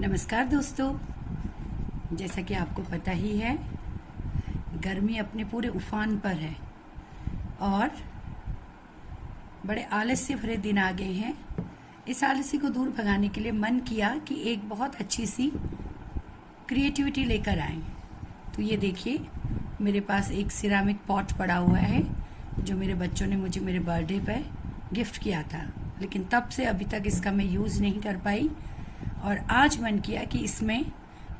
नमस्कार दोस्तों, जैसा कि आपको पता ही है गर्मी अपने पूरे उफान पर है और बड़े आलस्य भरे दिन आ गए हैं। इस आलस्य को दूर भगाने के लिए मन किया कि एक बहुत अच्छी सी क्रिएटिविटी लेकर आएं। तो ये देखिए, मेरे पास एक सिरामिक पॉट पड़ा हुआ है जो मेरे बच्चों ने मुझे मेरे बर्थडे पर गिफ्ट किया था, लेकिन तब से अभी तक इसका मैं यूज़ नहीं कर पाई। और आज मन किया कि इसमें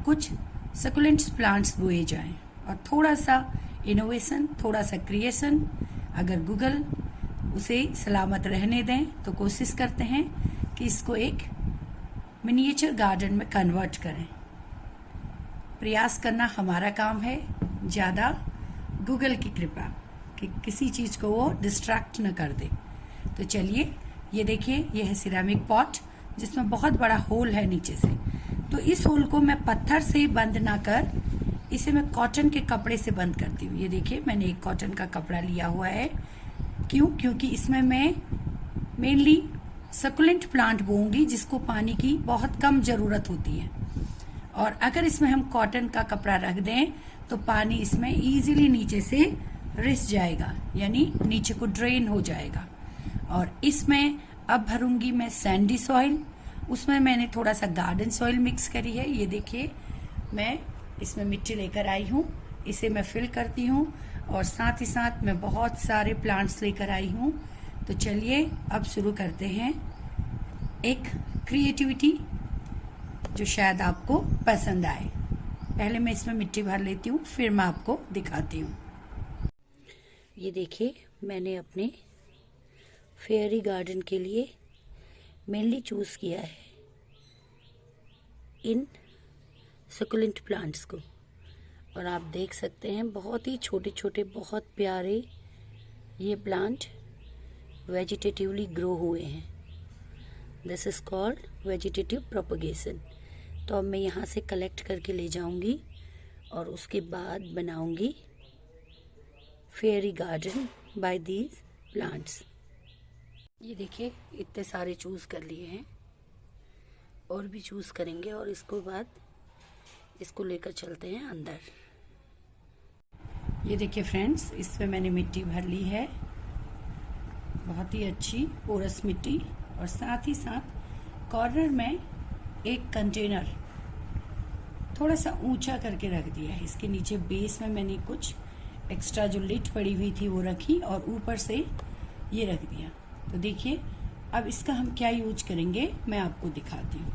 कुछ सकुलेंट्स प्लांट्स बोए जाएं और थोड़ा सा इनोवेशन, थोड़ा सा क्रिएशन। अगर गूगल उसे सलामत रहने दें तो कोशिश करते हैं कि इसको एक मिनिएचर गार्डन में कन्वर्ट करें। प्रयास करना हमारा काम है, ज़्यादा गूगल की कृपा कि किसी चीज़ को वो डिस्ट्रैक्ट न कर दे। तो चलिए, ये देखिए, ये है सिरामिक पॉट जिसमें बहुत बड़ा होल है नीचे से। तो इस होल को मैं पत्थर से बंद ना कर इसे मैं कॉटन के कपड़े से बंद करती हूँ। ये देखिए, मैंने एक कॉटन का कपड़ा लिया हुआ है। क्योंकि इसमें मैं मेनली सकुलेंट प्लांट बोऊंगी जिसको पानी की बहुत कम ज़रूरत होती है। और अगर इसमें हम कॉटन का कपड़ा रख दें तो पानी इसमें इजीली नीचे से रिस जाएगा, यानी नीचे को ड्रेन हो जाएगा। और इसमें अब भरूंगी मैं सैंडी सॉइल। उसमें मैंने थोड़ा सा गार्डन सॉइल मिक्स करी है। ये देखिए, मैं इसमें मिट्टी लेकर आई हूँ, इसे मैं फिल करती हूँ और साथ ही साथ मैं बहुत सारे प्लांट्स लेकर आई हूँ। तो चलिए अब शुरू करते हैं एक क्रिएटिविटी जो शायद आपको पसंद आए। पहले मैं इसमें मिट्टी भर लेती हूँ, फिर मैं आपको दिखाती हूँ। ये देखिए, मैंने अपने फेयरी गार्डन के लिए मेनली चूज़ किया है इन सकुलेंट प्लांट्स को। और आप देख सकते हैं बहुत ही छोटे छोटे, बहुत प्यारे ये प्लांट वेजिटेटिवली ग्रो हुए हैं। This is called vegetative propagation. तो अब मैं यहाँ से कलेक्ट करके ले जाऊंगी और उसके बाद बनाऊंगी fairy garden by these plants. ये देखिए, इतने सारे चूज़ कर लिए हैं और भी चूज़ करेंगे और इसको बाद इसको लेकर चलते हैं अंदर। ये देखिए फ्रेंड्स, इसमें मैंने मिट्टी भर ली है, बहुत ही अच्छी पोरस मिट्टी। और साथ ही साथ कॉर्नर में एक कंटेनर थोड़ा सा ऊंचा करके रख दिया है। इसके नीचे बेस में मैंने कुछ एक्स्ट्रा जो लिट पड़ी हुई थी वो रखी और ऊपर से ये रख दिया। तो देखिए, अब इसका हम क्या यूज करेंगे मैं आपको दिखाती हूँ।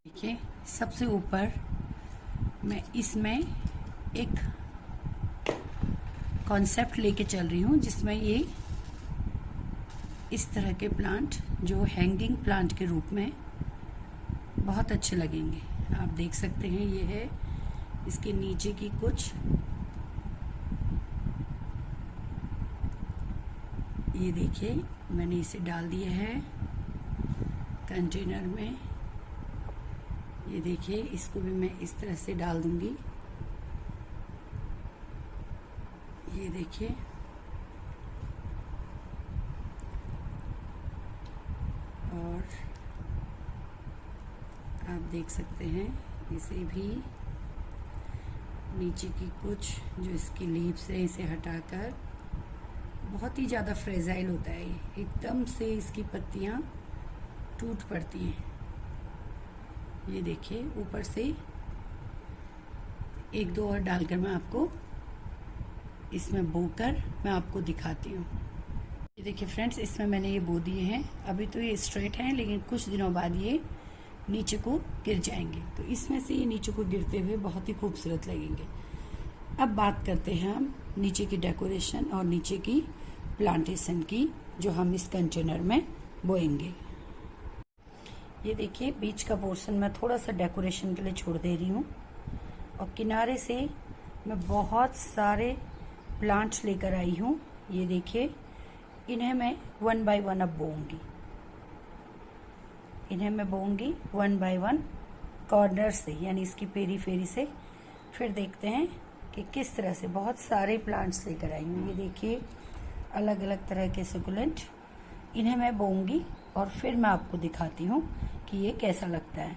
देखिए, सबसे ऊपर मैं इसमें एक कॉन्सेप्ट लेके चल रही हूँ जिसमें ये इस तरह के प्लांट जो हैंगिंग प्लांट के रूप में बहुत अच्छे लगेंगे। आप देख सकते हैं, ये है इसके नीचे की कुछ, ये देखिए मैंने इसे डाल दिया है कंटेनर में। ये देखिए, इसको भी मैं इस तरह से डाल दूंगी। ये देखिए, और आप देख सकते हैं इसे भी नीचे की कुछ जो इसकी लीव्स है इसे हटाकर, बहुत ही ज़्यादा फ्रेजाइल होता है ये, एकदम से इसकी पत्तियाँ टूट पड़ती हैं। ये देखिए, ऊपर से एक दो और डालकर मैं आपको इसमें बोकर मैं आपको दिखाती हूँ। ये देखिए फ्रेंड्स, इसमें मैंने ये बो दिए हैं। अभी तो ये स्ट्रेट हैं, लेकिन कुछ दिनों बाद ये नीचे को गिर जाएंगे। तो इसमें से ये नीचे को गिरते हुए बहुत ही खूबसूरत लगेंगे। अब बात करते हैं हम नीचे की डेकोरेशन और नीचे की प्लांटेशन की, जो हम इस कंटेनर में बोएंगे। ये देखिए, बीच का पोर्शन मैं थोड़ा सा डेकोरेशन के लिए छोड़ दे रही हूँ और किनारे से मैं बहुत सारे प्लांट्स लेकर आई हूँ। ये देखिए, इन्हें मैं 1 बाय 1 अब बोऊंगी। इन्हें मैं बोऊंगी 1 बाय 1 कॉर्नर से, यानी इसकी पेरीफेरी से। फिर देखते हैं कि किस तरह से बहुत सारे प्लांट्स लेकर आई हूँ। ये देखिए, अलग अलग तरह के सकुलेंट इन्हें मैं बोऊंगी और फिर मैं आपको दिखाती हूँ कि ये कैसा लगता है।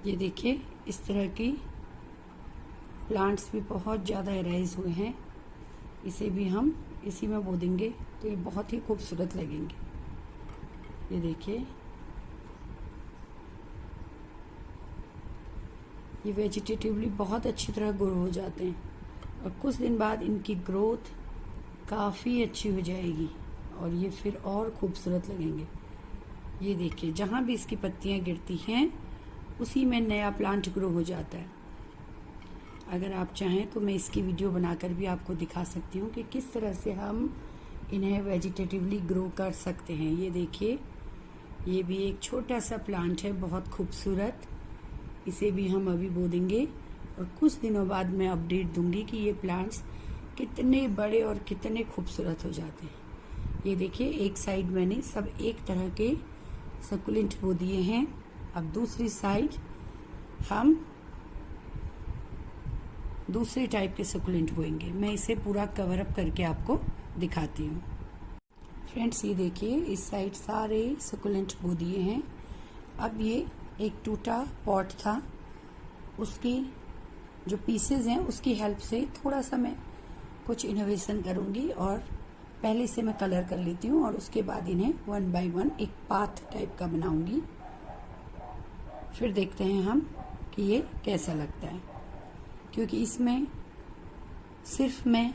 ये देखिए, इस तरह की प्लांट्स भी बहुत ज़्यादा एराइज हुए हैं। इसे भी हम इसी में बो देंगे तो ये बहुत ही खूबसूरत लगेंगे। ये देखिए, ये वेजिटेटिवली बहुत अच्छी तरह ग्रो हो जाते हैं और कुछ दिन बाद इनकी ग्रोथ काफ़ी अच्छी हो जाएगी और ये फिर और खूबसूरत लगेंगे। ये देखिए, जहाँ भी इसकी पत्तियाँ गिरती हैं उसी में नया प्लांट ग्रो हो जाता है। अगर आप चाहें तो मैं इसकी वीडियो बनाकर भी आपको दिखा सकती हूँ कि किस तरह से हम इन्हें वेजिटेटिवली ग्रो कर सकते हैं। ये देखिए, ये भी एक छोटा सा प्लांट है, बहुत खूबसूरत। इसे भी हम अभी बो देंगे और कुछ दिनों बाद मैं अपडेट दूंगी कि ये प्लांट्स कितने बड़े और कितने खूबसूरत हो जाते हैं। ये देखिए, एक साइड मैंने सब एक तरह के सकुलेंट बो दिए हैं। अब दूसरी साइड हम दूसरे टाइप के सकुलेंट बोएंगे। मैं इसे पूरा कवर अप करके आपको दिखाती हूँ। फ्रेंड्स, ये देखिए, इस साइड सारे सकुलेंट बो दिए हैं। अब ये एक टूटा पॉट था, उसकी जो पीसेज हैं उसकी हेल्प से थोड़ा सा मैं कुछ इनोवेशन करूँगी और पहले से मैं कलर कर लेती हूँ और उसके बाद इन्हें 1 बाय 1 एक पाथ टाइप का बनाऊंगी। फिर देखते हैं हम कि ये कैसा लगता है, क्योंकि इसमें सिर्फ मैं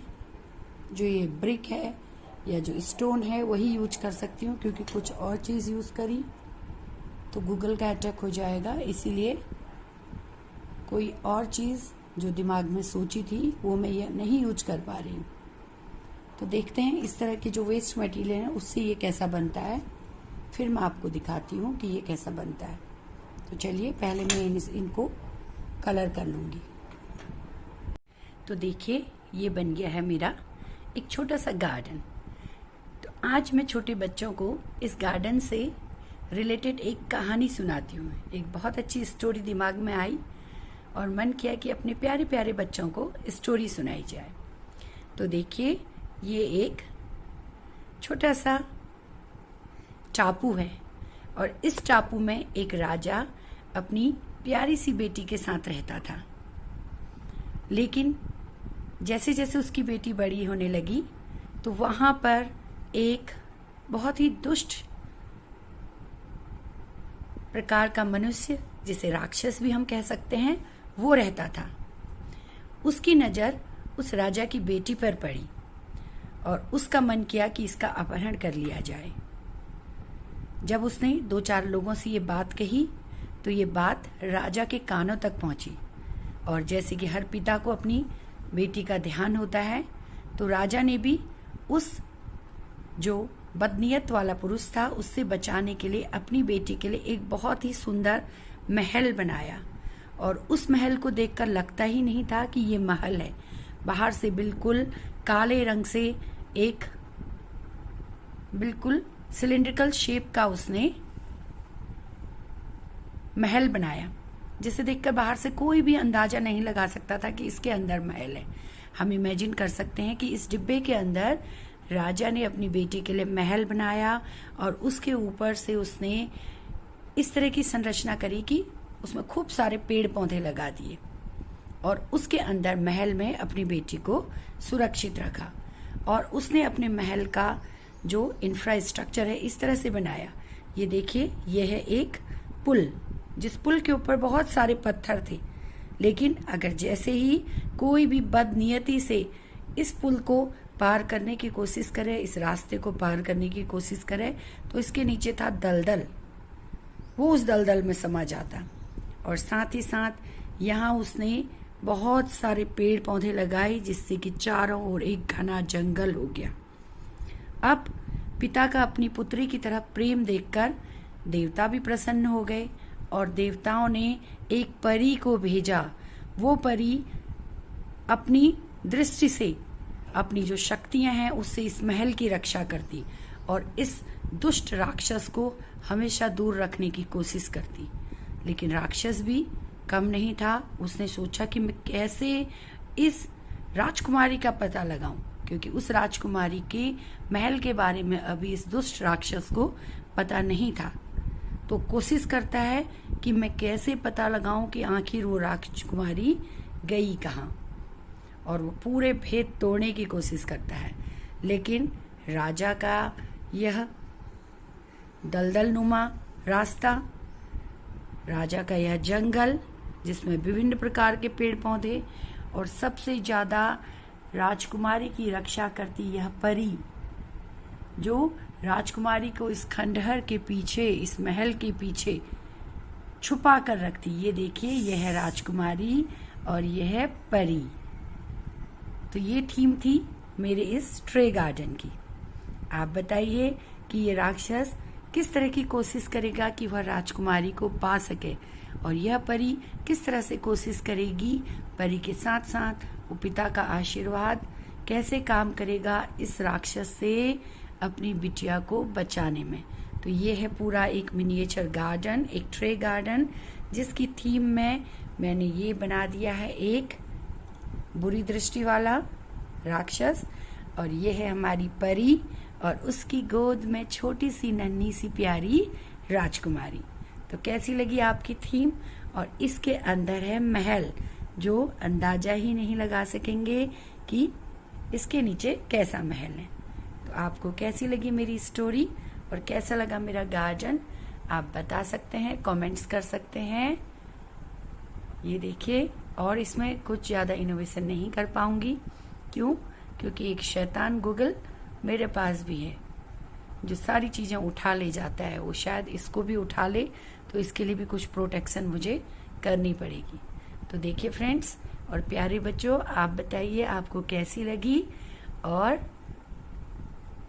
जो ये ब्रिक है या जो स्टोन है वही यूज कर सकती हूँ, क्योंकि कुछ और चीज़ यूज़ करी तो गूगल का अटैक हो जाएगा। इसीलिए कोई और चीज़ जो दिमाग में सोची थी वो मैं ये नहीं यूज कर पा रही हूँ। तो देखते हैं इस तरह के जो वेस्ट मटेरियल है उससे ये कैसा बनता है, फिर मैं आपको दिखाती हूँ कि ये कैसा बनता है। तो चलिए, पहले मैं इनको कलर कर लूँगी। तो देखिए, ये बन गया है मेरा एक छोटा सा गार्डन। तो आज मैं छोटे बच्चों को इस गार्डन से रिलेटेड एक कहानी सुनाती हूँ। एक बहुत अच्छी स्टोरी दिमाग में आई और मन किया कि अपने प्यारे प्यारे बच्चों को स्टोरी सुनाई जाए। तो देखिए, ये एक छोटा सा टापू है और इस टापू में एक राजा अपनी प्यारी सी बेटी के साथ रहता था। लेकिन जैसे जैसे उसकी बेटी बड़ी होने लगी तो वहां पर एक बहुत ही दुष्ट प्रकार का मनुष्य, जिसे राक्षस भी हम कह सकते हैं, वो रहता था। उसकी नजर उस राजा की बेटी पर पड़ी और उसका मन किया कि इसका अपहरण कर लिया जाए। जब उसने 2-4 लोगों से ये बात कही तो ये बात राजा के कानों तक पहुंची और जैसे कि हर पिता को अपनी बेटी का ध्यान होता है, तो राजा ने भी उस जो बदनीयत वाला पुरुष था उससे बचाने के लिए अपनी बेटी के लिए एक बहुत ही सुंदर महल बनाया। और उस महल को देखकर लगता ही नहीं था कि ये महल है। बाहर से बिल्कुल काले रंग से एक बिल्कुल सिलिंड्रिकल शेप का उसने महल बनाया, जिसे देखकर बाहर से कोई भी अंदाजा नहीं लगा सकता था कि इसके अंदर महल है। हम इमेजिन कर सकते हैं कि इस डिब्बे के अंदर राजा ने अपनी बेटी के लिए महल बनाया और उसके ऊपर से उसने इस तरह की संरचना करी कि उसमें खूब सारे पेड़ पौधे लगा दिए और उसके अंदर महल में अपनी बेटी को सुरक्षित रखा। और उसने अपने महल का जो इंफ्रास्ट्रक्चर है इस तरह से बनाया। ये देखिए, ये है एक पुल, जिस पुल के ऊपर बहुत सारे पत्थर थे, लेकिन अगर जैसे ही कोई भी बदनीयती से इस पुल को पार करने की कोशिश करे, इस रास्ते को पार करने की कोशिश करे, तो इसके नीचे था दलदल, वो उस दलदल में समा जाता। और साथ ही साथ यहाँ उसने बहुत सारे पेड़ पौधे लगाए, जिससे कि चारों ओर एक घना जंगल हो गया। अब पिता का अपनी पुत्री की तरफ प्रेम देखकर देवता भी प्रसन्न हो गए और देवताओं ने एक परी को भेजा। वो परी अपनी दृष्टि से, अपनी जो शक्तियां हैं उससे इस महल की रक्षा करती और इस दुष्ट राक्षस को हमेशा दूर रखने की कोशिश करती। लेकिन राक्षस भी कम नहीं था। उसने सोचा कि मैं कैसे इस राजकुमारी का पता लगाऊं, क्योंकि उस राजकुमारी के महल के बारे में अभी इस दुष्ट राक्षस को पता नहीं था। तो कोशिश करता है कि मैं कैसे पता लगाऊं कि आखिर वो राजकुमारी गई कहाँ, और वो पूरे भेद तोड़ने की कोशिश करता है। लेकिन राजा का यह दलदल नुमा रास्ता, राजा का यह जंगल जिसमें विभिन्न प्रकार के पेड़ पौधे और सबसे ज्यादा राजकुमारी की रक्षा करती यह परी, जो राजकुमारी को इस खंडहर के पीछे, इस महल के पीछे छुपा कर रखती। ये देखिए, यह है राजकुमारी और यह है परी। तो ये थीम थी मेरे इस ट्रे गार्डन की। आप बताइए कि ये राक्षस किस तरह की कोशिश करेगा कि वह राजकुमारी को पा सके, और यह परी किस तरह से कोशिश करेगी परी के साथ साथ वो पिता का आशीर्वाद कैसे काम करेगा इस राक्षस से अपनी बिटिया को बचाने में। तो ये है पूरा एक मिनिएचर गार्डन, एक ट्रे गार्डन, जिसकी थीम में मैंने ये बना दिया है एक बुरी दृष्टि वाला राक्षस, और ये है हमारी परी और उसकी गोद में छोटी सी नन्ही सी प्यारी राजकुमारी। तो कैसी लगी आपकी थीम? और इसके अंदर है महल, जो अंदाजा ही नहीं लगा सकेंगे कि इसके नीचे कैसा महल है। तो आपको कैसी लगी मेरी स्टोरी और कैसा लगा मेरा गार्डन, आप बता सकते हैं, कमेंट्स कर सकते हैं। ये देखिए, और इसमें कुछ ज्यादा इनोवेशन नहीं कर पाऊंगी। क्यों? क्योंकि एक शैतान गूगल मेरे पास भी है जो सारी चीजें उठा ले जाता है। वो शायद इसको भी उठा ले, तो इसके लिए भी कुछ प्रोटेक्शन मुझे करनी पड़ेगी। तो देखिए फ्रेंड्स और प्यारे बच्चों, आप बताइए आपको कैसी लगी, और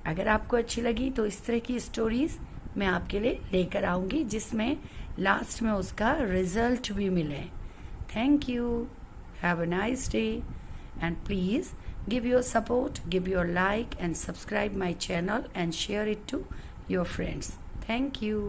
अगर आपको अच्छी लगी तो इस तरह की स्टोरीज मैं आपके लिए लेकर आऊंगी जिसमें लास्ट में उसका रिजल्ट भी मिले। Thank you, have a nice day, and please give your support, give your like and subscribe my channel and share it to your friends. Thank you.